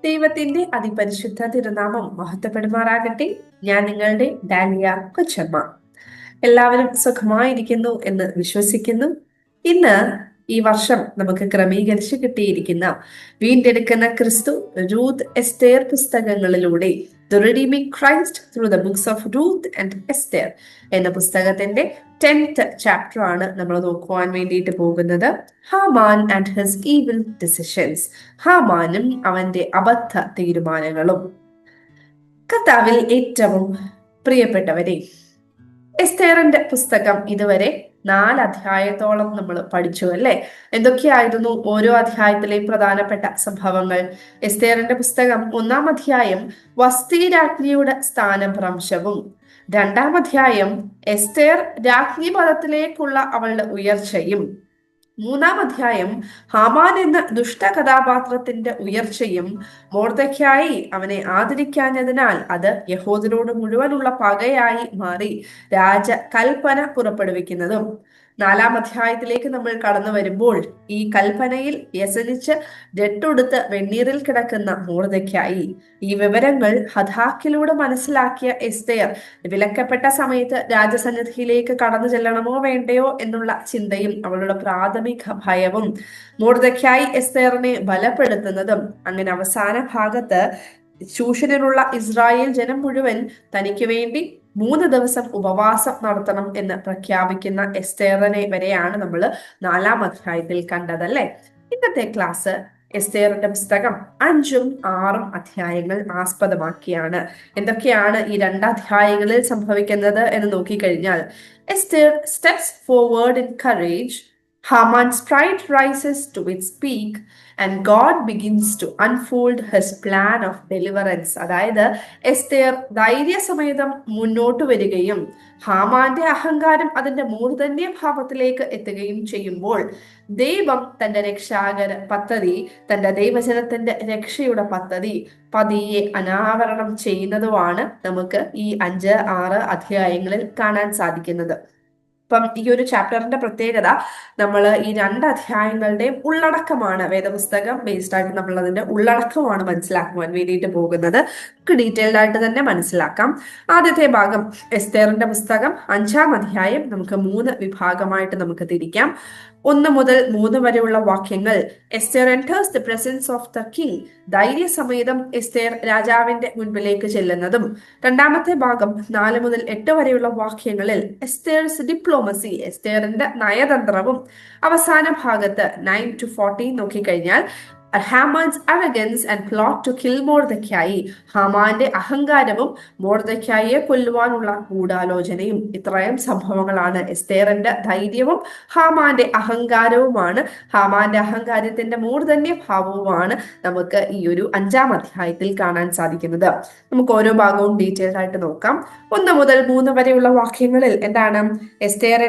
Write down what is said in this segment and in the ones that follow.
ദൈവത്തിന്റെ അതിപരിശുദ്ധ തിരുനാമം മഹത്വപ്പെടുമാറാകട്ടെ. ഞാൻ നിങ്ങളുടെ ഡാലിയ കൊച്ചമ്മ. എല്ലാവരും സുഖമായിരിക്കുന്നു എന്ന് വിശ്വസിക്കുന്നു. ഇന്ന് ഈ വർഷം നമുക്ക് ക്രമീകരിച്ച് കിട്ടിയിരിക്കുന്ന വീണ്ടെടുക്കുന്ന ക്രിസ്തു, റൂത്ത്, എസ്തേർ പുസ്തകങ്ങളിലൂടെ the redeeming Christ through the books of Ruth and Esther എന്ന പുസ്തകത്തിന്റെ 10th ചാപ്റ്റർ ആണ് നമ്മൾ നോക്കുവാൻ വേണ്ടിയിട്ട് പോകുന്നത്. Haman and his evil decisions. ഹാമാനും അവന്റെ അബദ്ധ തീരുമാനങ്ങളും. കർത്താവിൽ ഏറ്റവും പ്രിയപ്പെട്ടവരെ, എസ്തേറിന്റെ പുസ്തകം ഇതുവരെ 4 അധ്യായത്തോളം നമ്മൾ പഠിച്ചു അല്ലെ. എന്തൊക്കെയായിരുന്നു ഓരോ അധ്യായത്തിലെയും പ്രധാനപ്പെട്ട സംഭവങ്ങൾ? എസ്തേറിന്റെ പുസ്തകം 1-ാം അധ്യായം വസ്തി രാജ്ഞിയുടെ സ്ഥാനഭ്രംശവും, 2-ാം അധ്യായം എസ്തേർ രാജ്ഞി പദത്തിലേക്കുള്ള അവളുടെ ഉയർച്ചയും, 3-ാം അധ്യായം ഹാമാൻ എന്ന ദുഷ്ട കഥാപാത്രത്തിന്റെ ഉയർച്ചയും മൊർദെഖായി അവനെ ആദരിക്കാഞ്ഞതിനാൽ അത് യഹൂദരോട് മുഴുവനുള്ള പകയായി മാറി രാജ കൽപ്പന പുറപ്പെടുവിക്കുന്നതും, 4-ാം അധ്യായത്തിലേക്ക് നമ്മൾ കടന്നു വരുമ്പോൾ ഈ കൽപ്പനയിൽ വ്യസനിച്ച് രട്ടുടുത്ത് വെണ്ണീറിൽ കിടക്കുന്ന മൊർദെഖായി. ഈ വിവരങ്ങൾ ഹഥാക്കിലൂടെ മനസ്സിലാക്കിയ എസ്തേർ വിലക്കപ്പെട്ട സമയത്ത് രാജസന്നിധിയിലേക്ക് കടന്നു ചെല്ലണമോ വേണ്ടയോ എന്നുള്ള ചിന്തയും അവളുടെ പ്രാഥമിക ഭയവും മൊർദെഖായി എസ്തേറിനെ ബലപ്പെടുത്തുന്നതും, അങ്ങനെ അവസാന ഭാഗത്ത് ശൂഷനിലുള്ള ഇസ്രായേൽ ജനം മുഴുവൻ തനിക്ക് വേണ്ടി 3 ദിവസം ഉപവാസം നടത്തണം എന്ന് പ്രഖ്യാപിക്കുന്ന എസ്തേറിനെ വരെയാണ് നമ്മൾ 4-ാം അധ്യായത്തിൽ കണ്ടതല്ലേ. ഇന്നത്തെ ക്ലാസ് എസ്തേറിന്റെ പുസ്തകം 5ഉം 6ഉം അധ്യായങ്ങൾ ആസ്പദമാക്കിയാണ്. എന്തൊക്കെയാണ് ഈ 2 അധ്യായങ്ങളിൽ സംഭവിക്കുന്നത് എന്ന് നോക്കിക്കഴിഞ്ഞാൽ, Esther steps forward in courage, Haman's pride rises to its peak, and God begins to unfold his plan of deliverance. അതായത് എസ്തേർ ധൈര്യസമേതം മുന്നോട്ട് വരികയും ഹാമാന്റെ അഹങ്കാരം അതിന്റെ മൂർധന്യ ഭാവത്തിലേക്ക് എത്തുകയും ചെയ്യുമ്പോൾ ദൈവം തന്റെ രക്ഷാകര പദ്ധതി, തന്റെ ദൈവജനത്തിന്റെ രക്ഷയുടെ പദ്ധതി പതിയെ അനാവരണം ചെയ്യുന്നതുമാണ് നമുക്ക് ഈ 5-6 അധ്യായങ്ങളിൽ കാണാൻ സാധിക്കുന്നത്. അപ്പം ഈ ഒരു ചാപ്റ്ററിന്റെ പ്രത്യേകത, നമ്മൾ ഈ 2 അധ്യായങ്ങളുടെയും ഉള്ളടക്കമാണ്, വേദപുസ്തകം ബേസ്ഡ് ആയിട്ട് നമ്മൾ അതിന്റെ ഉള്ളടക്കമാണ് മനസ്സിലാക്കുവാൻ വേണ്ടിയിട്ട് പോകുന്നത്. നമുക്ക് ഡീറ്റെയിൽഡ് ആയിട്ട് തന്നെ മനസ്സിലാക്കാം. ആദ്യത്തെ ഭാഗം എസ്തേറിന്റെ പുസ്തകം 5-ാം അധ്യായം നമുക്ക് 3 വിഭാഗമായിട്ട് നമുക്ക് തിരിക്കാം. 1 മുതൽ 3 വരെയുള്ള വാക്യങ്ങൾ Esther enters the presence of the king. ധൈര്യസമേതം Esther രാജാവിന്റെ മുൻപിലേക്ക് ചെല്ലുന്നതും. 2-ാമത്തെ ഭാഗം 4 മുതൽ 8 വരെയുള്ള വാക്യങ്ങളിൽ എസ്തേർസ് ഡിപ്ലോമസി, എസ്തേറിന്റെ നയതന്ത്രവും. അവസാന ഭാഗത്ത് 9 to 14 നോക്കിക്കഴിഞ്ഞാൽ ഹാമാൻസ് arrogance and plot to kill Mordecai, ഹാമാന്റെ അഹങ്കാരവും മൊർദെഖായിയെ കൊല്ലുവാനുള്ള ഗൂഢാലോചനയും. ഇത്രയും സംഭവങ്ങളാണ്. എസ്തേറിന്റെ ധൈര്യവും ഹാമാന്റെ അഹങ്കാരവുമാണ്, ഹാമാന്റെ അഹങ്കാരത്തിന്റെ മൂർധന്യ ഭാവവുമാണ് നമുക്ക് ഈ ഒരു 5-ാം അധ്യായത്തിൽ കാണാൻ സാധിക്കുന്നത്. നമുക്ക് ഓരോ ഭാഗവും ഡീറ്റെയിൽഡ് ആയിട്ട് നോക്കാം. 1 മുതൽ 3 വരെയുള്ള വാക്യങ്ങളിൽ എന്താണ്? എസ്തേർ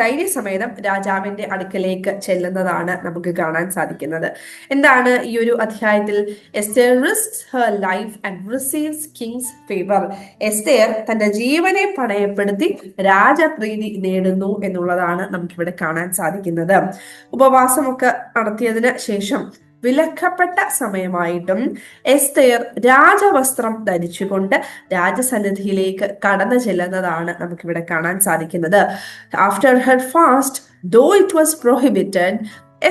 ധൈര്യസമേതം രാജാവിന്റെ അടുക്കലേക്ക് ചെല്ലുന്നതാണ് നമുക്ക് കാണാൻ സാധിക്കുന്നത്. എന്താണ് ഈ ഒരു അധ്യായത്തിൽ? Esther risks her life and receives king's favor. Esther തന്റെ ജീവനെ പണയപ്പെടുത്തി രാജപ്രീതി നേടുന്നു എന്നുള്ളതാണ് നമുക്കിവിടെ കാണാൻ സാധിക്കുന്നത്. ഉപവാസമൊക്കെ നടത്തിയതിന് ശേഷം വിലക്കപ്പെട്ട സമയമായിട്ടും എസ്തേർ രാജവസ്ത്രം ധരിച്ചുകൊണ്ട് രാജസന്നിധിയിലേക്ക് കടന്നു ചെല്ലുന്നതാണ് നമുക്കിവിടെ കാണാൻ സാധിക്കുന്നത്. After her fast, though it was prohibited,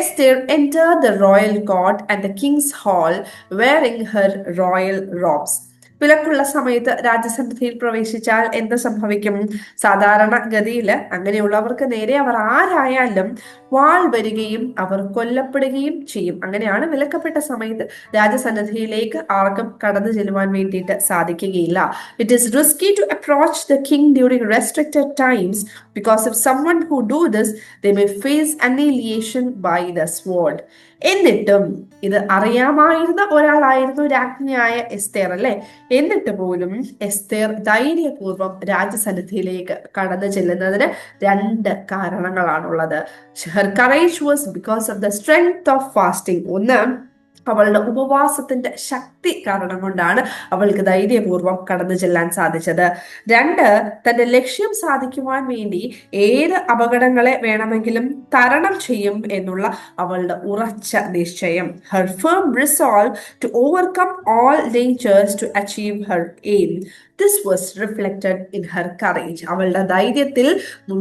Esther entered the royal court and the king's hall wearing her royal robes. വിലക്കുള്ള സമയത്ത് രാജസന്നിധിയിൽ പ്രവേശിച്ചാൽ എന്ത് സംഭവിക്കും? സാധാരണ ഗതിയിൽ അങ്ങനെയുള്ളവർക്ക് നേരെ അവർ ആരായാലും വാൾ വരികയും അവർ കൊല്ലപ്പെടുകയും ചെയ്യും. അങ്ങനെയാണ് വിലക്കപ്പെട്ട സമയത്ത് രാജസന്നിധിയിലേക്ക് ആർക്കും കടന്നു ചെല്ലുവാൻ വേണ്ടിയിട്ട് സാധിക്കുകയില്ല. It is risky to approach the king during restricted times because if someone who do this, they may face annihilation by the sword. എന്നിട്ടും ഇത് അറിയാമായിരുന്ന ഒരാളായിരുന്നു രാജ്ഞിയായ എസ്തേർ അല്ലെ. എന്നിട്ട് പോലും എസ്തേർ ധൈര്യപൂർവ്വം രാജസന്നിധിയിലേക്ക് കടന്നു ചെല്ലുന്നതിന് 2 കാരണങ്ങളാണുള്ളത്. Her courage was because of the strength of fasting. 1, അവളുടെ ഉപവാസത്തിന്റെ ശക്തി കാരണം കൊണ്ടാണ് അവൾക്ക് ധൈര്യപൂർവ്വം കടന്നു ചെല്ലാൻ സാധിച്ചത്. രണ്ട്, തന്റെ ലക്ഷ്യം സാധിക്കുവാൻ വേണ്ടി ഏത് അപകടങ്ങളെ വേണമെങ്കിലും തരണം ചെയ്യും എന്നുള്ള അവളുടെ ഉറച്ച നിശ്ചയം. Her firm resolve to overcome all dangers to achieve her aim. This was reflected in her courage. അവളുടെ ധൈര്യത്തിൽ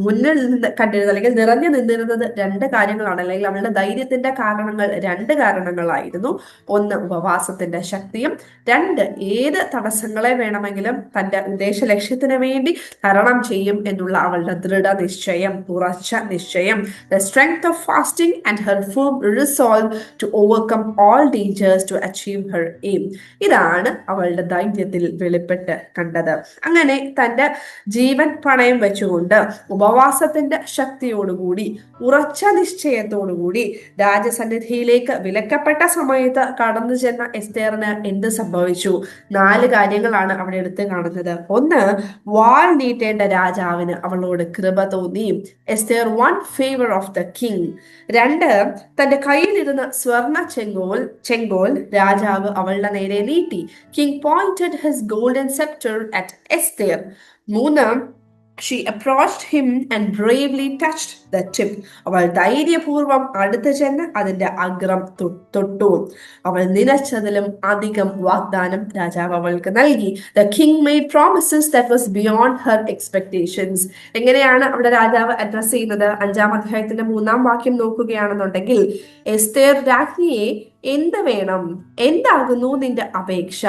മുന്നിൽ നിന്ന് കണ്ടിരുന്നത് അല്ലെങ്കിൽ നിറഞ്ഞു നിന്നിരുന്നത് രണ്ട് കാര്യങ്ങളാണ്, അല്ലെങ്കിൽ അവളുടെ ധൈര്യത്തിന്റെ കാരണങ്ങൾ രണ്ട് കാരണങ്ങളായിരുന്നു. ഒന്ന്, ഉപവാസത്തിന്റെ ശക്തിയും. രണ്ട്, ഏത് തടസ്സങ്ങളെ വേണമെങ്കിലും തന്റെ ഉദ്ദേശ ലക്ഷ്യത്തിന് വേണ്ടി തരണം ചെയ്യും എന്നുള്ള അവളുടെ ദൃഢനിശ്ചയം, ഉറച്ച നിശ്ചയം. The strength of fasting and her firm resolve to overcome all dangers to achieve her aim. ഇതാണ് അവളുടെ ധൈര്യത്തിൽ വെളിപ്പെട്ട് കണ്ടത്. അങ്ങനെ തന്റെ ജീവൻ പണയം വെച്ചുകൊണ്ട് ഉപവാസത്തിന്റെ ശക്തിയോടുകൂടി ഉറച്ച നിശ്ചയത്തോടുകൂടി രാജസന്നിധിയിലേക്ക് വിലക്കപ്പെട്ട സമയത്ത് കടന്നു ചെന്ന എസ്തേറിന് എന്ത് സംഭവിച്ചു? 4 കാര്യങ്ങളാണ് അവിടെ എടുത്ത് കാണുന്നത്. ഒന്ന്, വാൾ നീട്ടേണ്ട രാജാവിന് അവളോട് കൃപ തോന്നി. Esther won favour of the king. 2, തന്റെ കയ്യിലിരുന്ന സ്വർണ ചെങ്കോൽ രാജാവ് അവളുടെ നേരെ നീട്ടി. King pointed his golden sceptre at Esther. 3, she approached him and bravely touched the tip. അവൾ ധൈര്യപൂർവം അടുത്ത് ചെന്ന് അതിന്റെ അഗ്രം തൊട്ടു. അവൾ നിലച്ചതിലും അധികം വാഗ്ദാനം രാജാവ് അവൾക്ക് നൽകി. The king made promises that was beyond her expectations. എങ്ങനെയാണ് അവിടെ രാജാവ് അഡ്രസ് ചെയ്യുന്നത്? 5-ാം അധ്യായത്തിന്റെ 3-ാം വാക്യം നോക്കുകയാണെന്നുണ്ടെങ്കിൽ, എസ്തേർ രാജ്ഞിയെ എന്ത് വേണം, എന്താകുന്നു നിന്റെ അപേക്ഷ?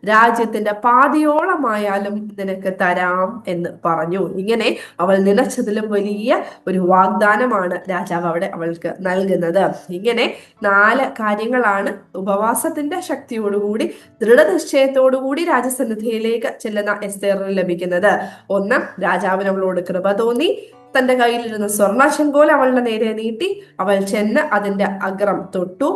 രാജ്യത്തിന്റെ പാതിയോളമായാലും നിനക്ക് തരാം എന്ന് പറഞ്ഞു. ഇങ്ങനെ അവൾ നിലച്ചതിലും വലിയ ഒരു വാഗ്ദാനമാണ് രാജാവ് അവിടെ അവൾക്ക് നൽകുന്നത്. ഇങ്ങനെ 4 കാര്യങ്ങളാണ് ഉപവാസത്തിന്റെ ശക്തിയോടുകൂടി ദൃഢനിശ്ചയത്തോടുകൂടി രാജസന്നിധിയിലേക്ക് ചെല്ലുന്ന എസ്തേറിന് ലഭിക്കുന്നത്. ഒന്ന്, രാജാവിന് അവളോട് കൃപ തോന്നി. തന്റെ കയ്യിലിരുന്ന സ്വർണ്ണ ചെങ്കോൽ അവളുടെ നേരെ നീട്ടി. അവൾ ചെന്ന് അതിന്റെ അഗ്രം തൊട്ടു.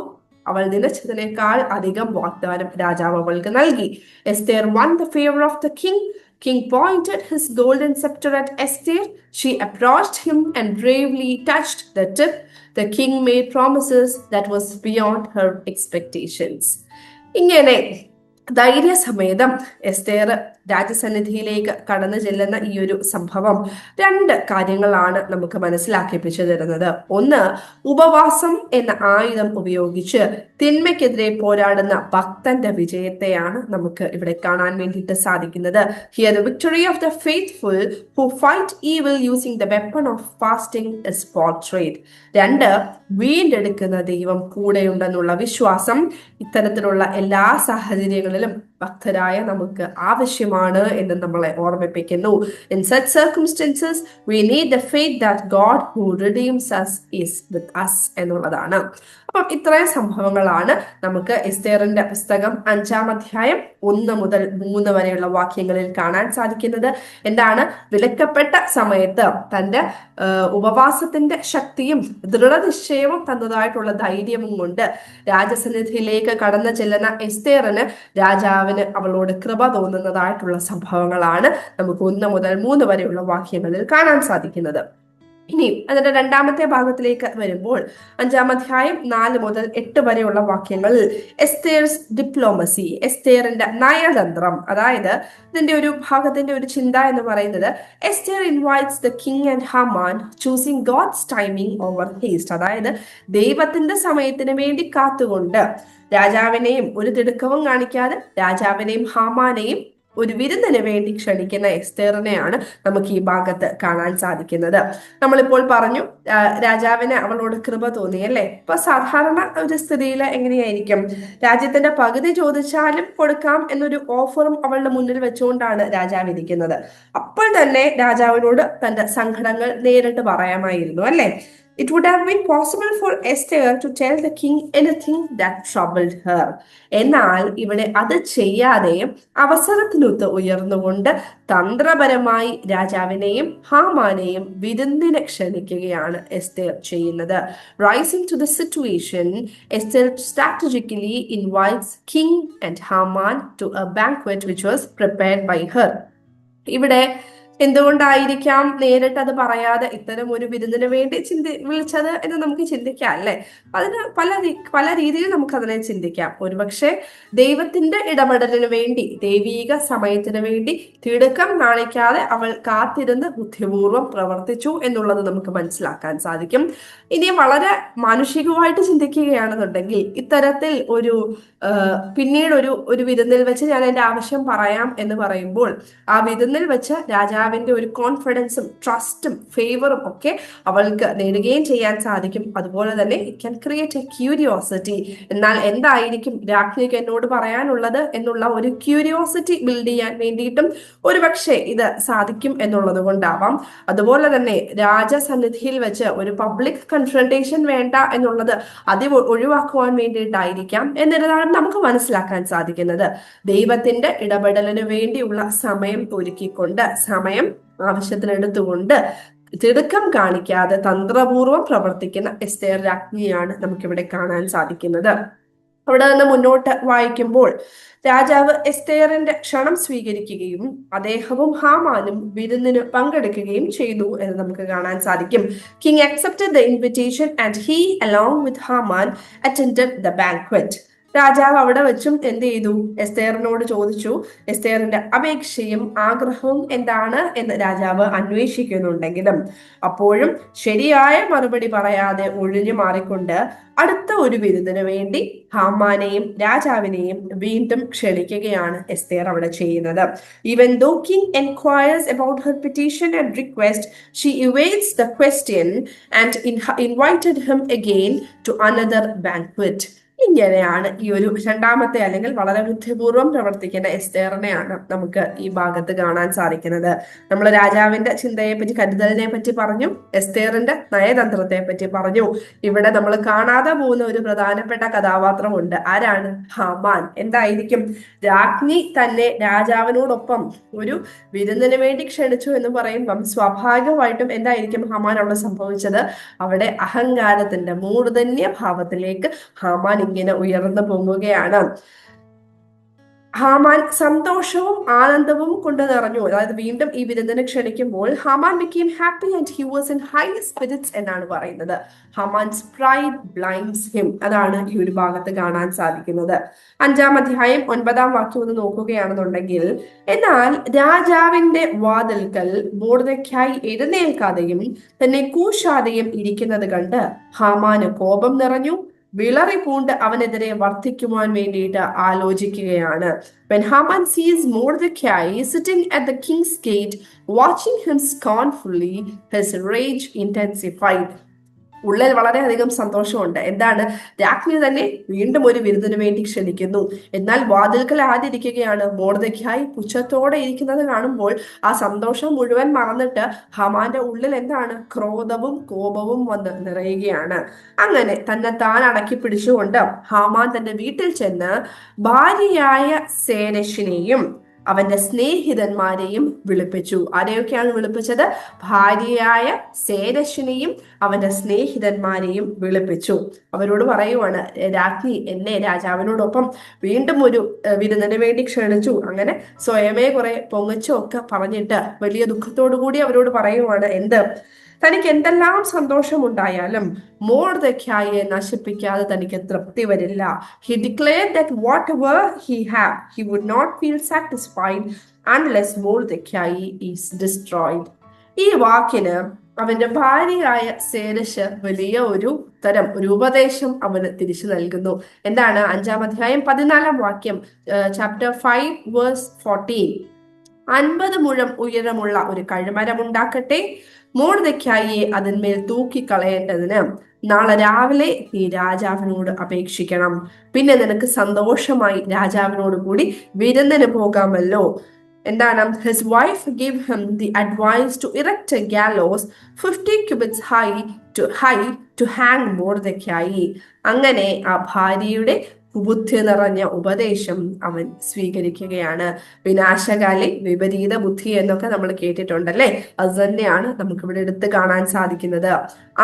അവൾ നിലച്ചതിനേക്കാൾ അധികം വാഗ്ദാനം രാജാവ് അവൾക്ക് നൽകി. Esther won the favor of the king. King pointed his golden scepter at Esther. She approached him and bravely touched the tip. The king made promises that was beyond her expectations. ഇങ്ങനെ ധൈര്യസമേതം എസ്തേർ രാജസന്നിധിയിലേക്ക് കടന്നു ചെല്ലുന്ന ഈ ഒരു സംഭവം 2 കാര്യങ്ങളാണ് നമുക്ക് മനസ്സിലാക്കിപ്പിച്ചു തരുന്നത്. ഒന്ന്, ഉപവാസം എന്ന ആയുധം ഉപയോഗിച്ച് തിന്മയ്ക്കെതിരെ പോരാടുന്ന ഭക്തന്റെ വിജയത്തെയാണ് നമുക്ക് ഇവിടെ കാണാൻ വേണ്ടിയിട്ട് സാധിക്കുന്നത്. Here the victory of the faithful who fight evil using the weapon of fasting is portrayed. 2, വീണ്ടെടുക്കുന്ന ദൈവം കൂടെയുണ്ടെന്നുള്ള വിശ്വാസം ഇത്തരത്തിലുള്ള എല്ലാ സാഹചര്യങ്ങളിലും ഭക്തരായ നമുക്ക് ആവശ്യമാണ് എന്ന് നമ്മളെ ഓർമ്മിപ്പിക്കുന്നു. In such circumstances we need the faith that God who redeems us is with us എന്നുള്ളതാണ്. അപ്പം ഇത്രയും സംഭവങ്ങളാണ് നമുക്ക് എസ്തേറിന്റെ പുസ്തകം 5-ാം അധ്യായം 1 മുതൽ 3 വരെയുള്ള വാക്യങ്ങളിൽ കാണാൻ സാധിക്കുന്നത്. എന്താണ്? വിലക്കപ്പെട്ട സമയത്ത് തന്റെ ഉപവാസത്തിന്റെ ശക്തിയും ദൃഢനിശ്ചയവും തന്നതായിട്ടുള്ള ധൈര്യവും കൊണ്ട് രാജസന്നിധിയിലേക്ക് കടന്നു ചെല്ലുന്ന എസ്തേറിന് രാജാവിന് അവളോട് കൃപ തോന്നുന്നതായിട്ടുള്ള സംഭവങ്ങളാണ് നമുക്ക് 1 മുതൽ 3 വരെയുള്ള വാക്യങ്ങളിൽ കാണാൻ സാധിക്കുന്നത്. ഇനി അതിന്റെ 2ാമത്തെ ഭാഗത്തിലേക്ക് വരുമ്പോൾ 5-ാം അധ്യായം 4 മുതൽ 8 വരെയുള്ള വാക്യങ്ങളിൽ എസ്തേർസ് ഡിപ്ലോമസി, എസ്തേറിന്റെ നയതന്ത്രം, അതായത് ഇതിന്റെ ഒരു ഭാഗത്തിന്റെ ഒരു ചിന്ത എന്ന് പറയുന്നത്, Esther invites the king and Haman choosing God's timing over haste. അതായത് ദൈവത്തിന്റെ സമയത്തിന് വേണ്ടി കാത്തുകൊണ്ട് രാജാവിനെയും ഒരു തിടുക്കവും കാണിക്കാതെ രാജാവിനെയും ഹാമാനെയും ഒരു വിരുന്നിന് വേണ്ടി ക്ഷണിക്കുന്ന എസ്തേറിനെയാണ് നമുക്ക് ഈ ഭാഗത്ത് കാണാൻ സാധിക്കുന്നത്. നമ്മളിപ്പോൾ പറഞ്ഞു രാജാവിന് അവളോട് കൃപ തോന്നി, അല്ലേ? ഇപ്പൊ സാധാരണ ഒരു സ്ഥിതിയിൽ എങ്ങനെയായിരിക്കും? രാജ്യത്തിന്റെ പകുതി ചോദിച്ചാലും കൊടുക്കാം എന്നൊരു ഓഫറും അവളുടെ മുന്നിൽ വെച്ചുകൊണ്ടാണ് രാജാവ് ഇരിക്കുന്നത്. അപ്പോൾ തന്നെ രാജാവിനോട് തന്റെ സങ്കടങ്ങൾ നേരിട്ട് പറയാമായിരുന്നു, അല്ലേ? It would have been possible for Esther to tell the king anything that troubled her. എന്നാൽ ഇവിടെ അത് ചെയ്യാതെ അവസരത്തിനൊത്ത് ഉയർന്നുകൊണ്ട് തന്ത്രപരമായി രാജാവിനെയും ഹാമാനെയും വിരുന്നിനെ ക്ഷണിക്കുകയാണ് എസ്തേർ ചെയ്യുന്നത്. Rising to the situation, Esther strategically invites king and Haman to a banquet which was prepared by her. ഇവിടെ എന്തുകൊണ്ടായിരിക്കാം നേരിട്ട് അത് പറയാതെ ഇത്തരം ഒരു വിരുന്നിന് വേണ്ടി വിളിച്ചത് എന്ന് നമുക്ക് ചിന്തിക്കാം അല്ലെ? അതിന് പല രീതിയിൽ നമുക്ക് അതിനെ ചിന്തിക്കാം. ഒരുപക്ഷെ ദൈവത്തിന്റെ ഇടപെടലിന് വേണ്ടി, ദൈവീക സമയത്തിന് വേണ്ടി തിടുക്കം കാണിക്കാതെ അവൾ കാത്തിരുന്ന് ബുദ്ധിപൂർവ്വം പ്രവർത്തിച്ചു എന്നുള്ളത് നമുക്ക് മനസ്സിലാക്കാൻ സാധിക്കും. ഇനി വളരെ മാനുഷികമായിട്ട് ചിന്തിക്കുകയാണെന്നുണ്ടെങ്കിൽ ഇത്തരത്തിൽ ഒരു പിന്നീട് ഒരു വിരുന്നിൽ വെച്ച് ഞാൻ എന്റെ ആവശ്യം പറയാം എന്ന് പറയുമ്പോൾ ആ വിരുന്നിൽ വെച്ച് രാജാവിന്റെ ഒരു കോൺഫിഡൻസും ട്രസ്റ്റും ഫേവറും ഒക്കെ അവൾക്ക് നേടുകയും ചെയ്യാൻ സാധിക്കും. അതുപോലെ തന്നെ it can create A curiosity. എന്നാൽ എന്തായിരിക്കും രാജ്ഞിക്ക് എന്നോട് പറയാനുള്ളത് എന്നുള്ള ഒരു ക്യൂരിയോസിറ്റി ബിൽഡ് ചെയ്യാൻ വേണ്ടിയിട്ടും ഒരുപക്ഷെ ഇത് സാധിക്കും എന്നുള്ളത് കൊണ്ടാവാം. അതുപോലെ തന്നെ രാജസന്നിധിയിൽ വെച്ച് ഒരു പബ്ലിക് കൺഫ്രണ്ടേഷൻ വേണ്ട എന്നുള്ളത് ഒഴിവാക്കുവാൻ വേണ്ടിയിട്ടായിരിക്കാം എന്നിരുന്നാലും നമുക്ക് മനസ്സിലാക്കാൻ സാധിക്കുന്നത് ദൈവത്തിന്റെ ഇടപെടലിന് വേണ്ടിയുള്ള സമയം ഒരുക്കിക്കൊണ്ട്, സമയം ആവശ്യത്തിനെടുത്തുകൊണ്ട് തിടുക്കം കാണിക്കാതെ തന്ത്രപൂർവ്വം പ്രവർത്തിക്കുന്ന എസ്തേർ രാജ്ഞിയാണ് നമുക്കിവിടെ കാണാൻ സാധിക്കുന്നത്. അവിടെ നിന്ന് മുന്നോട്ട് വായിക്കുമ്പോൾ രാജാവ് എസ്തേറിന്റെ ക്ഷണം സ്വീകരിക്കുകയും അദ്ദേഹവും ഹാമാനും വിരുന്നിന് പങ്കെടുക്കുകയും ചെയ്തു എന്ന് നമുക്ക് കാണാൻ സാധിക്കും. King accepted the invitation and he along with Haman attended the banquet. രാജാവ് അവിടെ വെച്ചും എന്ത് ചെയ്തു? എസ്തേറിനോട് ചോദിച്ചു. എസ്തേറിന്റെ അപേക്ഷയും ആഗ്രഹവും എന്താണ് എന്ന് രാജാവ് അന്വേഷിക്കുന്നുണ്ടെങ്കിലും അപ്പോഴും ശരിയായ മറുപടി പറയാതെ ഒഴിഞ്ഞു മാറിക്കൊണ്ട് അടുത്ത ഒരു വിരുന്നിന് വേണ്ടി ഹാമാനെയും രാജാവിനെയും വീണ്ടും ക്ഷണിക്കുകയാണ് എസ്തേർ അവിടെ ചെയ്യുന്നത്. Even though king enquires about her petition and request, she evades the question and invited him again to another banquet. ഇങ്ങനെയാണ് ഈ ഒരു രണ്ടാമത്തെ, അല്ലെങ്കിൽ വളരെ ബുദ്ധിപൂർവ്വം പ്രവർത്തിക്കുന്ന എസ്തേറിനെയാണ് നമുക്ക് ഈ ഭാഗത്ത് കാണാൻ സാധിക്കുന്നത്. നമ്മൾ രാജാവിന്റെ ചിന്തയെ പറ്റി, കരുതലിനെ പറ്റി പറഞ്ഞു, എസ്തേറിന്റെ നയതന്ത്രത്തെ പറ്റി പറഞ്ഞു. ഇവിടെ നമ്മൾ കാണാതെ പോകുന്ന ഒരു പ്രധാനപ്പെട്ട കഥാപാത്രമുണ്ട്. ആരാണ്? ഹാമാൻ. എന്തായിരിക്കും? രാജ്ഞി തന്നെ രാജാവിനോടൊപ്പം ഒരു വിരുന്നിന് വേണ്ടി ക്ഷണിച്ചു എന്ന് പറയുമ്പം സ്വാഭാവികമായിട്ടും എന്തായിരിക്കും ഹാമാൻ അവിടെ സംഭവിച്ചത്? അവിടെ അഹങ്കാരത്തിന്റെ മൂർധന്യ ഭാവത്തിലേക്ക് ഹാമാൻ ഇങ്ങനെ ഉയർന്നു പൊങ്ങുകയാണ്. ഹാമാൻ സന്തോഷവും ആനന്ദവും കൊണ്ട് നിറഞ്ഞു. അതായത് വീണ്ടും ഈ വിരുന്നിന് ക്ഷണിക്കുമ്പോൾ Haman became happy and he was in high spirits എന്നാണ് പറയുന്നത്. ഹാമാൻസ് pride blinds him. അതാണ് ഈ ഒരു ഭാഗത്ത് കാണാൻ സാധിക്കുന്നത്. 5-ാം അധ്യായം 9-ാം വാക്യം ഒന്ന് നോക്കുകയാണെന്നുണ്ടെങ്കിൽ, എന്നാൽ രാജാവിന്റെ വാതിൽക്കൽ മൊർദെഖായി എഴുന്നേൽക്കാതെയും തന്നെ കൂശാതെയും ഇരിക്കുന്നത് കണ്ട് ഹാമാന് കോപം നിറഞ്ഞു. വിളറി പൂണ്ട് അവനെതിരെ വർദ്ധിക്കുവാൻ വേണ്ടിയിട്ട് ആലോചിക്കുകയാണ്. When Haman sees Mordecai sitting at the king's gate watching him scornfully, his rage intensified. ഉള്ളിൽ വളരെയധികം സന്തോഷമുണ്ട്. എന്താണ്? രാജ്ഞി തന്നെ വീണ്ടും ഒരു വിരുന്നിന് വേണ്ടി ക്ഷണിക്കുന്നു. എന്നാൽ വാതിൽക്കൽ ആദിരിക്കുകയാണ്. മൊർദെഖായി പുച്ഛത്തോടെ ഇരിക്കുന്നത് കാണുമ്പോൾ ആ സന്തോഷം മുഴുവൻ മറന്നിട്ട് ഹാമാന്റെ ഉള്ളിൽ എന്താണ്? ക്രോധവും കോപവും വന്ന് നിറയുകയാണ്. അങ്ങനെ തന്നെ താൻ അടക്കി പിടിച്ചുകൊണ്ട് ഹാമാൻ തന്റെ വീട്ടിൽ ചെന്ന് ഭാര്യയായ സേരശിനെയും അവന്റെ സ്നേഹിതന്മാരെയും വിളിപ്പിച്ചു. ആരെയൊക്കെയാണ് വിളിപ്പിച്ചത്? ഭാര്യയായ സേരശിനെയും അവന്റെ സ്നേഹിതന്മാരെയും വിളിപ്പിച്ചു. അവരോട് പറയുവാണ്, രാജ്ഞി എന്നെ രാജാവിനോടൊപ്പം വീണ്ടും ഒരു വിരുന്നിന് വേണ്ടി ക്ഷണിച്ചു. അങ്ങനെ സ്വയമേ കുറെ പൊങ്ങച്ചോ ഒക്കെ പറഞ്ഞിട്ട് വലിയ ദുഃഖത്തോടു കൂടി അവരോട് പറയുവാണ്, എന്ത്? തനിക്ക് എന്തെല്ലാം സന്തോഷമുണ്ടായാലും മൊർദെഖായിയെ നശിപ്പിക്കാതെ തനിക്ക് തൃപ്തി വരില്ല. He declared that whatever he had, he would not feel satisfied unless Mordecai is destroyed. ഈ വാക്കിന് അവന്റെ ഭാര്യയായ സേരശ് വലിയ ഒരു ഉപദേശം അവന് തിരിച്ചു നൽകുന്നു. എന്താണ്? 5-ാം അധ്യായം 14-ാം വാക്യം, ചാപ്റ്റർ 5 വേഴ്സ് 14. 50 മുഴം ഉയരമുള്ള ഒരു കഴുമരം ഉണ്ടാക്കട്ടെ, മൊർദെഖായിയെ അതിന്മേൽ തൂക്കിക്കളയേണ്ടതിന് നാളെ രാവിലെ നീ രാജാവിനോട് അപേക്ഷിക്കണം. പിന്നെ നിനക്ക് സന്തോഷമായി രാജാവിനോട് കൂടി വിരുന്നിന് പോകാമല്ലോ. എന്താണ്? His wife give him the advice to erect a gallows 50 cubits high to hang Mordecai. അങ്ങനെ ആ ഭാര്യയുടെ ബുദ്ധി നിറഞ്ഞ ഉപദേശം അവൻ സ്വീകരിക്കുകയാണ്. വിനാശകാലി വിപരീത ബുദ്ധി എന്നൊക്കെ നമ്മൾ കേട്ടിട്ടുണ്ടല്ലേ? അത് തന്നെയാണ് നമുക്കിവിടെ എടുത്ത് കാണാൻ സാധിക്കുന്നത്.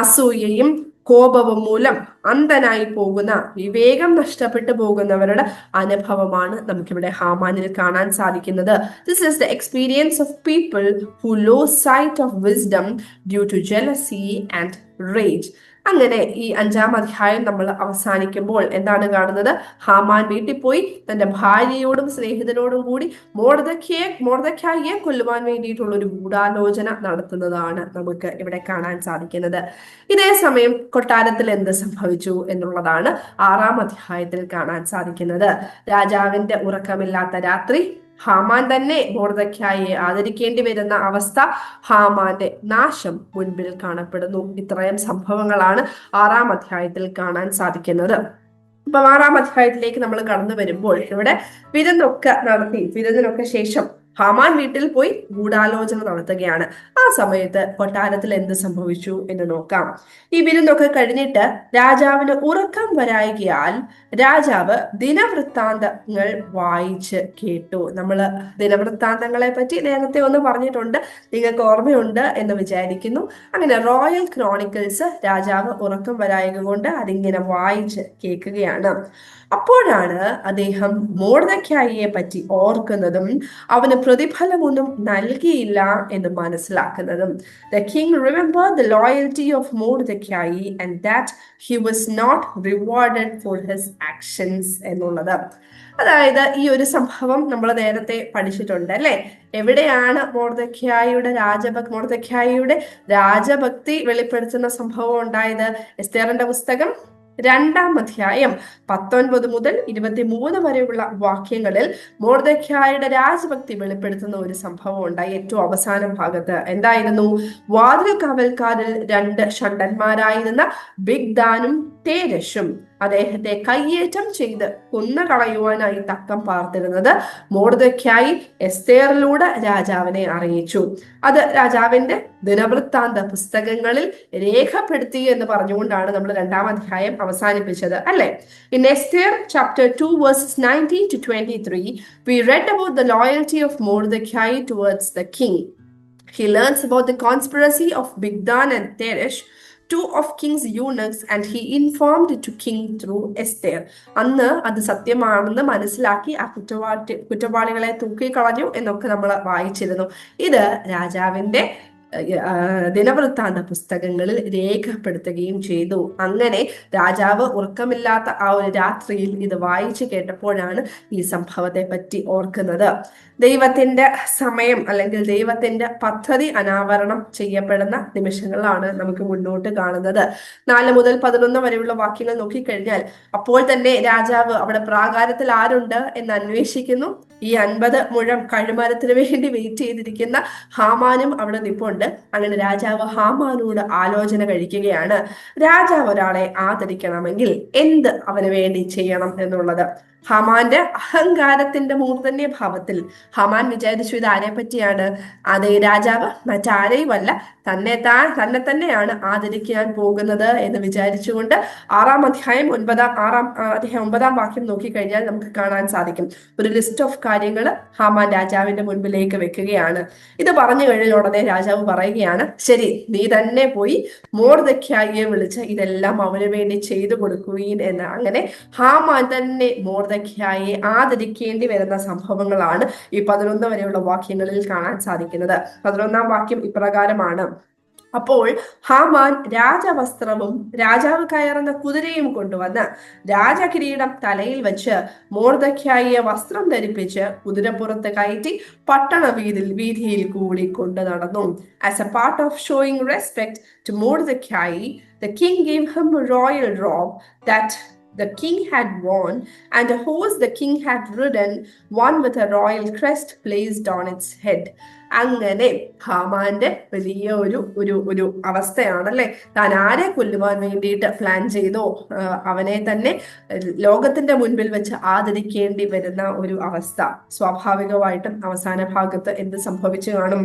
അസൂയയും കോപവും മൂലം അന്ധനായി പോകുന്ന, വിവേകം നഷ്ടപ്പെട്ടു പോകുന്നവരുടെ അനുഭവമാണ് നമുക്കിവിടെ ഹാമാനിൽ കാണാൻ സാധിക്കുന്നത്. This is the experience of people who lose sight of wisdom due to jealousy and rage. അങ്ങനെ ഈ 5-ാം അധ്യായം നമ്മൾ അവസാനിക്കുമ്പോൾ എന്താണ് കാണുന്നത്? ഹാമാൻ വീട്ടിൽ പോയി തന്റെ ഭാര്യയോടും സ്നേഹിതനോടും കൂടി മൊർദെഖായിയെ കൊല്ലുവാൻ വേണ്ടിയിട്ടുള്ള ഒരു ഗൂഢാലോചന നടത്തുന്നതാണ് നമുക്ക് ഇവിടെ കാണാൻ സാധിക്കുന്നത്. ഇതേ സമയം കൊട്ടാരത്തിൽ എന്ത് സംഭവിച്ചു എന്നുള്ളതാണ് 6-ാം അധ്യായത്തിൽ കാണാൻ സാധിക്കുന്നത്. രാജാവിന്റെ ഉറക്കമില്ലാത്ത രാത്രി, ഹാമാൻ തന്നെ മൊർദെഖായിയെ ആദരിക്കേണ്ടി വരുന്ന അവസ്ഥ, ഹാമാന്റെ നാശം മുൻപിൽ കാണപ്പെടുന്നു. ഇത്രയും സംഭവങ്ങളാണ് 6-ാം അധ്യായത്തിൽ കാണാൻ സാധിക്കുന്നത്. അപ്പൊ 6-ാം അധ്യായത്തിലേക്ക് നമ്മൾ കടന്നു വരുമ്പോൾ ഇവിടെ വിരുന്നിനൊക്കെ ശേഷം ഹാമാൻ വീട്ടിൽ പോയി ഗൂഢാലോചന നടത്തുകയാണ്. ആ സമയത്ത് കൊട്ടാരത്തിൽ എന്ത് സംഭവിച്ചു എന്ന് നോക്കാം. ഈ വിരുന്നൊക്കെ കഴിഞ്ഞിട്ട് രാജാവിന് ഉറക്കം വരായികയാൽ രാജാവ് ദിനവൃത്താന്തങ്ങൾ വായിച്ച് കേട്ടു. നമ്മൾ ദിനവൃത്താന്തങ്ങളെ പറ്റി നേരത്തെ ഒന്ന് പറഞ്ഞിട്ടുണ്ട്, നിങ്ങൾക്ക് ഓർമ്മയുണ്ട് എന്ന് വിചാരിക്കുന്നു. അങ്ങനെ റോയൽ ക്രോണിക്കിൾസ് രാജാവ് ഉറക്കം വരായക കൊണ്ട് അതിങ്ങനെ വായിച്ച് കേൾക്കുകയാണ്. അപ്പോഴാണ് അദ്ദേഹം മൊർദെഖായിയെ പറ്റി ഓർക്കുന്നതും അവന് പ്രതിഫലമൊന്നും നൽകിയില്ല എന്ന് മനസ്സിലാക്കുന്നതും. The king remembered the loyalty of Mordecai and that he was not rewarded for his actions എന്നുള്ളത്. അതായത് ഈ ഒരു സംഭവം നമ്മൾ നേരത്തെ പഠിച്ചിട്ടുണ്ട് അല്ലെ. എവിടെയാണ് മൊർദെഖായിയുടെ രാജഭക്തി വെളിപ്പെടുത്തുന്ന സംഭവം ഉണ്ടായത്? എസ്തേറിന്റെ പുസ്തകം 2-ാം അധ്യായം 19 മുതൽ 23 വരെയുള്ള വാക്യങ്ങളിൽ മൊർദെഖായിയുടെ രാജഭക്തി വെളിപ്പെടുത്തുന്ന ഒരു സംഭവം ഉണ്ടായി. ഏറ്റവും അവസാന ഭാഗത്ത് എന്തായിരുന്നു? വാതിൽ കാവൽക്കാരിൽ 2 ഷണ്ഡന്മാരായിരുന്ന ബിഗ്ദാനും തേരശും അദ്ദേഹത്തെ കയ്യേറ്റം ചെയ്ത് കൊന്നുകളയുവാനായി തക്കം പാർത്തിരുന്നത് മൊർദെഖായി എസ്തേറിലൂടെ രാജാവിനെ അറിയിച്ചു. അത് രാജാവിന്റെ ദിനവൃത്താന്ത പുസ്തകങ്ങളിൽ രേഖപ്പെടുത്തി എന്ന് പറഞ്ഞുകൊണ്ടാണ് നമ്മൾ 2-ാം അധ്യായം അവസാനിപ്പിച്ചത് അല്ലെ. In Esther chapter 2 verses 19 to 23 we read about the loyalty of Mordecai towards the king. He learns about the conspiracy of Bigdan and Teresh, 2 of king's eunuchs, and he informed to king through Esther. അന്ന് അത് സത്യമാണെന്ന് മനസ്സിലാക്കി ആ കുറ്റവാളികളെ തൂക്കിക്കളഞ്ഞു എന്നൊക്കെ നമ്മൾ വായിച്ചിരുന്നു. ഇത് രാജാവിന്റെ ദിനവൃത്താന്ത പുസ്തകങ്ങളിൽ രേഖപ്പെടുത്തുകയും ചെയ്തു. അങ്ങനെ രാജാവ് ഉറക്കമില്ലാത്ത ആ ഒരു രാത്രിയിൽ ഇത് വായിച്ചു കേട്ടപ്പോഴാണ് ഈ സംഭവത്തെ പറ്റി ഓർക്കുന്നത്. ദൈവത്തിന്റെ സമയം അല്ലെങ്കിൽ ദൈവത്തിന്റെ പദ്ധതി അനാവരണം ചെയ്യപ്പെടുന്ന നിമിഷങ്ങളാണ് നമുക്ക് മുന്നോട്ട് കാണുന്നത്. 4 മുതൽ 11 വരെയുള്ള വാക്യങ്ങൾ നോക്കിക്കഴിഞ്ഞാൽ, അപ്പോൾ തന്നെ രാജാവ് അവിടെ പ്രാകാരത്തിൽ ആരുണ്ട് എന്ന് അന്വേഷിക്കുന്നു. ഈ 50 മുഴം കഴുമരത്തിന് വേണ്ടി വെയിറ്റ് ചെയ്തിരിക്കുന്ന ഹാമാനും അവിടെ നിൽപ്പുണ്ട്. അങ്ങനെ രാജാവ് ഹാമാനോട് ആലോചന കഴിക്കുകയാണ്. രാജാവ് ഒരാളെ ആദരിക്കണമെങ്കിൽ എന്ത് അവന് വേണ്ടി ചെയ്യണം എന്നുള്ളത്. ഹാമാന്റെ അഹങ്കാരത്തിന്റെ മൂർധന്യ ഭാവത്തിൽ ഹാമാൻ വിചാരിച്ചു ഇത് ആരെ പറ്റിയാണ്? അതേ രാജാവ് മറ്റാരെയുമല്ല തന്നെ തന്നെയാണ് ആദരിക്കാൻ പോകുന്നത് എന്ന് വിചാരിച്ചുകൊണ്ട് 6-ാം അധ്യായം 9-ാം വാക്യം നോക്കിക്കഴിഞ്ഞാൽ നമുക്ക് കാണാൻ സാധിക്കും. ഒരു ലിസ്റ്റ് ഓഫ് കാര്യങ്ങൾ ഹാമാൻ രാജാവിന്റെ മുൻപിലേക്ക് വെക്കുകയാണ്. ഇത് പറഞ്ഞു കഴിഞ്ഞ ഉടനെ രാജാവ് പറയുകയാണ്, ശരി, നീ തന്നെ പോയി മൊർദെഖായിയെ വിളിച്ച് ഇതെല്ലാം അവന് വേണ്ടി ചെയ്തു കൊടുക്കുകയും എന്ന്. അങ്ങനെ ഹാമാൻ തന്നെ മൊർദെഖായിയെ ആദരിക്കേണ്ടി വരുന്ന സംഭവങ്ങളാണ് ഈ 11 വരെയുള്ള വാക്യങ്ങളിൽ കാണാൻ സാധിക്കുന്നത്. 11-ാം വാക്യം ഇപ്രകാരമാണ്: അപ്പോൾ ഹാമാൻ രാജവസ്ത്രവും രാജാവ് കയറുന്ന കുതിരയും കൊണ്ടുവന്ന് രാജകിരീടം തലയിൽ വെച്ച് മൊർദെഖായിയെ വസ്ത്രം ധരിപ്പിച്ച് കുതിരപ്പുറത്ത് കയറ്റി പട്ടണ വീതിയിൽ കൂടി കൊണ്ടു നടന്നു. As a part of showing respect to Mordecai, the king gave him a royal robe that the king had worn, and a horse the king had ridden, one with a royal crest placed on its head. അങ്ങനെ ഹാമാന്റെ വലിയ ഒരു അവസ്ഥയാണല്ലേ. താൻ ആരെ കൊല്ലുവാൻ വേണ്ടിയിട്ട് plan ചെയ്തോ അവനെ തന്നെ ലോകത്തിന്റെ മുൻപിൽ വെച്ച് ആദരിക്കേണ്ടി വരുന്ന ഒരു അവസ്ഥ. സ്വാഭാവികമായിട്ടും അവസാന ഭാഗത്ത് എന്ത് സംഭവിച്ചു കാണും?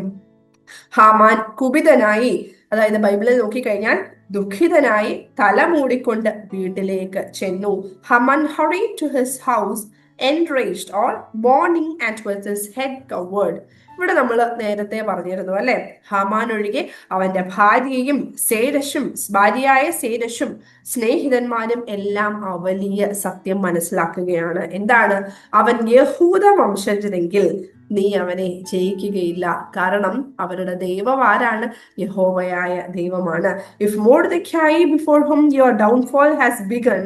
ഹാമാൻ കുപിതനായി, അതായത് ബൈബിളിൽ നോക്കിക്കഴിഞ്ഞാൽ ദുഃഖിതനായി തല മൂടിക്കൊണ്ട് വീട്ടിലേക്ക് ചെന്നു. Haman hurried to his house enraged or mourning and with his head covered. ഇവിടെ നമ്മൾ നേരത്തെ പറഞ്ഞിരുന്നു അല്ലെ, ഹാമാൻ ഒഴികെ അവന്റെ ഭാര്യയും ഭാര്യയായ സേരശും സ്നേഹിതന്മാരും എല്ലാം ആ വലിയ സത്യം മനസ്സിലാക്കുകയാണ്. എന്താണ്? അവൻ യഹൂദ വംശജനെങ്കിൽ നീ അവനെ ജയിക്കുകയില്ല. കാരണം അവരുടെ ദൈവം ആരാണ്? യഹോവയായ ദൈവമാണ്. If Mordecai before whom your downfall has begun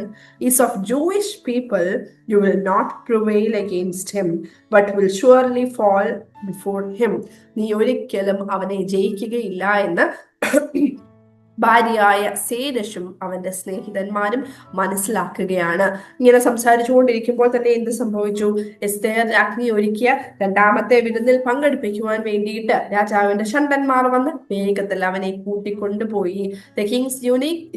is of Jewish people, you will not prevail against him, but will surely fall before him. നീ ഒരിക്കലും അവനെ ജയിക്കുകയില്ല എന്ന് ഭാര്യയായ സേരശും അവന്റെ സ്നേഹിതന്മാരും മനസ്സിലാക്കുകയാണ്. ഇങ്ങനെ സംസാരിച്ചുകൊണ്ടിരിക്കുമ്പോൾ തന്നെ എന്ത് സംഭവിച്ചു? എസ്തേർ രാജ്ഞി ഒരുക്കിയ രണ്ടാമത്തെ വിരുന്നിൽ പങ്കെടുപ്പിക്കുവാൻ വേണ്ടിയിട്ട് രാജാവിന്റെ ഷണ്ടന്മാർ വന്ന് വേഗത്തിൽ അവനെ കൂട്ടിക്കൊണ്ടുപോയി. The king's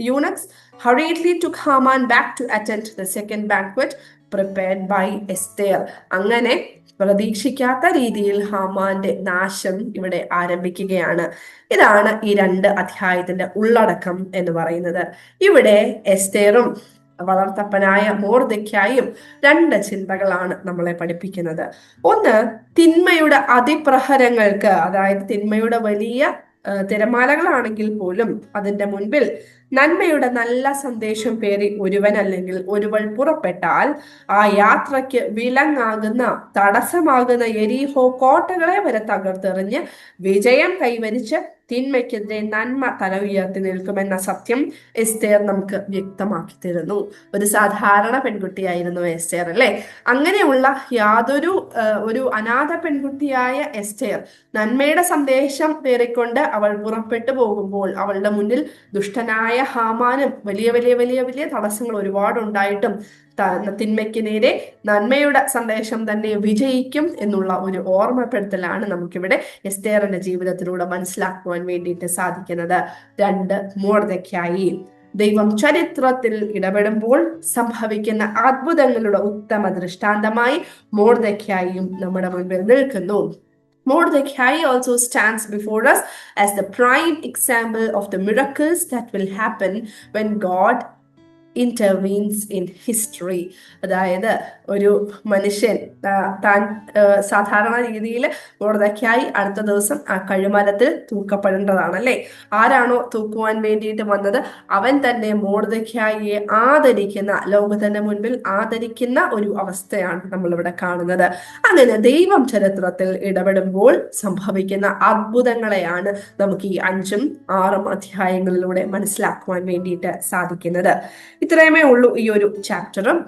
eunuchs hurriedly took Haman back to attend the second banquet prepared by Esther. അങ്ങനെ പ്രതീക്ഷിക്കാത്ത രീതിയിൽ ഹാമാന്റെ നാശം ഇവിടെ ആരംഭിക്കുകയാണ്. ഇതാണ് ഈ 2 അധ്യായത്തിന്റെ ഉള്ളടക്കം എന്ന് പറയുന്നത്. ഇവിടെ എസ്തേറും വളർത്തപ്പനായ മൊർദെഖായിയും 2 ചിന്തകളാണ് നമ്മളെ പഠിപ്പിക്കുന്നത്. ഒന്ന്, തിന്മയുടെ അതിപ്രഹരങ്ങൾക്ക്, അതായത് തിന്മയുടെ വലിയ തിരമാലകളാണെങ്കിൽ പോലും അതിന്റെ മുൻപിൽ നന്മയുടെ നല്ല സന്ദേശം പേറി ഒരുവൻ അല്ലെങ്കിൽ ഒരുവൾ പുറപ്പെട്ടാൽ ആ യാത്രയ്ക്ക് വിലങ്ങാകുന്ന, തടസ്സമാകുന്ന യെരിഹോ കോട്ടകളെ വരെ തകർത്തെറിഞ്ഞ് വിജയം കൈവരിച്ച് തിന്മയ്ക്കെതിരെ നന്മ തല ഉയർത്തി നിൽക്കുമെന്ന സത്യം എസ്തേർ നമുക്ക് വ്യക്തമാക്കി തരുന്നു. ഒരു സാധാരണ പെൺകുട്ടിയായിരുന്നു എസ്തേർ അല്ലെ. അങ്ങനെയുള്ള ഒരു അനാഥ പെൺകുട്ടിയായ എസ്തേർ നന്മയുടെ സന്ദേശം പേറിക്കൊണ്ട് അവൾ പുറപ്പെട്ടു പോകുമ്പോൾ അവളുടെ മുന്നിൽ ദുഷ്ടനായ ഹാമാനും വലിയ വലിയ വലിയ വലിയ തടസ്സങ്ങൾ ഒരുപാടുണ്ടായിട്ടും തിന്മയ്ക്ക് നേരെ നന്മയുടെ സന്ദേശം തന്നെ വിജയിക്കും എന്നുള്ള ഒരു ഓർമ്മപ്പെടുത്തലാണ് നമുക്കിവിടെ എസ്തേറിന്റെ ജീവിതത്തിലൂടെ മനസ്സിലാക്കുവാൻ വേണ്ടിയിട്ട് സാധിക്കുന്നത്. 2, മൊർദെഖായി. ദൈവം ചരിത്രത്തിൽ ഇടപെടുമ്പോൾ സംഭവിക്കുന്ന അത്ഭുതങ്ങളുടെ ഉത്തമ ദൃഷ്ടാന്തമായി മൊർദെഖായിയും നമ്മുടെ മുൻപിൽ നിൽക്കുന്നു. Mordecai also stands before us as the prime example of the miracles that will happen when God intervenes in history. അതായത് ഒരു മനുഷ്യൻ താൻ സാധാരണ രീതിയിൽ മൊർദെഖായി അടുത്ത ദിവസം ആ കഴുമരത്തിൽ തൂക്കപ്പെടേണ്ടതാണ് അല്ലെ. ആരാണോ തൂക്കുവാൻ വേണ്ടിയിട്ട് വന്നത് അവൻ തന്നെ മൊർദെഖായിയെ ആദരിക്കുന്ന, ലോകത്തിന്റെ മുൻപിൽ ആദരിക്കുന്ന ഒരു അവസ്ഥയാണ് നമ്മളിവിടെ കാണുന്നത്. അങ്ങനെ ദൈവം ചരിത്രത്തിൽ ഇടപെടുമ്പോൾ സംഭവിക്കുന്ന അത്ഭുതങ്ങളെയാണ് നമുക്ക് ഈ 5ഉം 6ഉം അധ്യായങ്ങളിലൂടെ മനസ്സിലാക്കുവാൻ വേണ്ടിയിട്ട് സാധിക്കുന്നത്. ഇത്രയുമേ ഉള്ളൂ ഈ ഒരു ചാപ്റ്ററും.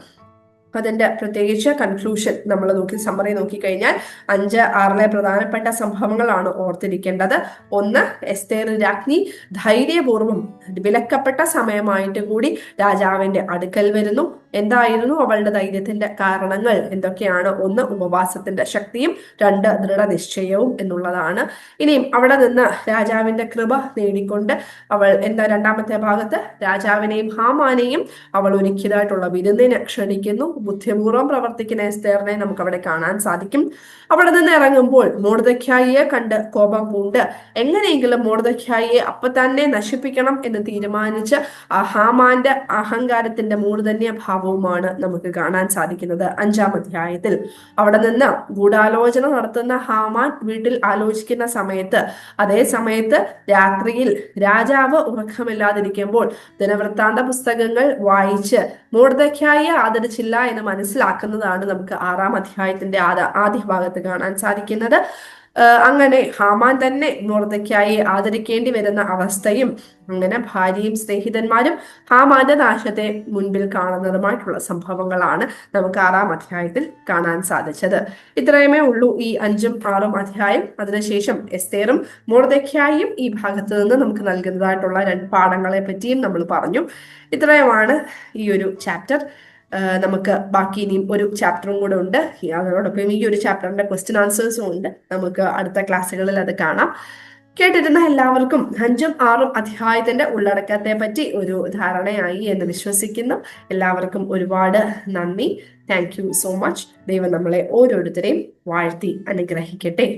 അതിന്റെ പ്രത്യേകിച്ച് കൺക്ലൂഷൻ നമ്മൾ സമ്മറി നോക്കിക്കഴിഞ്ഞാൽ 5, 6 പ്രധാനപ്പെട്ട സംഭവങ്ങളാണ് ഓർത്തിരിക്കേണ്ടത്. 1, എസ്തേർ രാജ്ഞി ധൈര്യപൂർവ്വം വിലക്കപ്പെട്ട സമയമായിട്ട് കൂടി രാജാവിന്റെ അടുക്കൽ വരുന്നു. എന്തായിരുന്നു അവളുടെ ധൈര്യത്തിന്റെ കാരണങ്ങൾ എന്തൊക്കെയാണ്? 1, ഉപവാസത്തിന്റെ ശക്തിയും 2, ദൃഢനിശ്ചയവും എന്നുള്ളതാണ്. ഇനിയും അവിടെ നിന്ന് രാജാവിന്റെ കൃപ നേടിക്കൊണ്ട് അവൾ രണ്ടാമത്തെ ഭാഗത്ത് രാജാവിനെയും ഹാമാനെയും അവൾ ഒരുക്കിയതായിട്ടുള്ള വിരുന്നിനെ ക്ഷണിക്കുന്നു. ബുദ്ധിപൂർവ്വം പ്രവർത്തിക്കുന്ന എസ്തേറിനെ നമുക്ക് അവിടെ കാണാൻ സാധിക്കും. അവിടെ നിന്ന് ഇറങ്ങുമ്പോൾ മൊർദെഖായിയെ കണ്ട് കോപം പൂണ്ട് എങ്ങനെയെങ്കിലും മൊർദെഖായിയെ അപ്പൊ തന്നെ നശിപ്പിക്കണം എന്ന് തീരുമാനിച്ച് ഹാമാന്റെ അഹങ്കാരത്തിന്റെ മൂർധന്യ ഭാവവുമാണ് നമുക്ക് കാണാൻ സാധിക്കുന്നത് 5ആം അധ്യായത്തിൽ. അവിടെ നിന്ന് ഗൂഢാലോചന നടത്തുന്ന ഹാമാൻ വീട്ടിൽ ആലോചിക്കുന്ന സമയത്ത്, അതേ സമയത്ത് രാത്രിയിൽ രാജാവ് ഉറക്കമില്ലാതിരിക്കുമ്പോൾ ദിനവൃത്താന്ത പുസ്തകങ്ങൾ വായിച്ച് മൊർദെഖായിയെ ആദരിച്ചില്ല എന്ന് മനസ്സിലാക്കുന്നതാണ് നമുക്ക് 6ആം അധ്യായത്തിന്റെ ആദ്യ ഭാഗത്ത് കാണാൻ സാധിക്കുന്നത്. അങ്ങനെ ഹാമാൻ തന്നെ മൊർദെഖായിയെ ആദരിക്കേണ്ടി വരുന്ന അവസ്ഥയും അങ്ങനെ ഭാര്യയും സ്നേഹിതന്മാരും ഹാമാന്റെ നാശത്തെ മുൻപിൽ കാണുന്നതുമായിട്ടുള്ള സംഭവങ്ങളാണ് നമുക്ക് 6ആം അധ്യായത്തിൽ കാണാൻ സാധിച്ചത്. ഇത്രയുമേ ഉള്ളൂ ഈ 5ഉം 6ഉം അധ്യായം. അതിനുശേഷം എസ്തേറും മൊർദെഖായിയും ഈ ഭാഗത്ത് നിന്ന് നമുക്ക് നൽകുന്നതായിട്ടുള്ള 2 പാഠങ്ങളെ പറ്റിയും നമ്മൾ പറഞ്ഞു. ഇത്രയുമാണ് ഈ ഒരു ചാപ്റ്റർ. നമുക്ക് ബാക്കി ഇനിയും ഒരു ചാപ്റ്ററും കൂടെ ഉണ്ട്. അതോടൊപ്പം ഈ ഒരു ചാപ്റ്ററിന്റെ ക്വസ്റ്റ്യൻ ആൻസേഴ്സും ഉണ്ട്. നമുക്ക് അടുത്ത ക്ലാസ്സുകളിൽ അത് കാണാം. കേട്ടിരുന്ന എല്ലാവർക്കും 5ഉം 6ഉം അധ്യായത്തിന്റെ ഉള്ളടക്കത്തെ പറ്റി ഒരു ധാരണയായി എന്ന് വിശ്വസിക്കുന്നു. എല്ലാവർക്കും ഒരുപാട് നന്ദി. Thank you so much. ദൈവം നമ്മളെ ഓരോരുത്തരെയും വാഴ്ത്തി അനുഗ്രഹിക്കട്ടെ.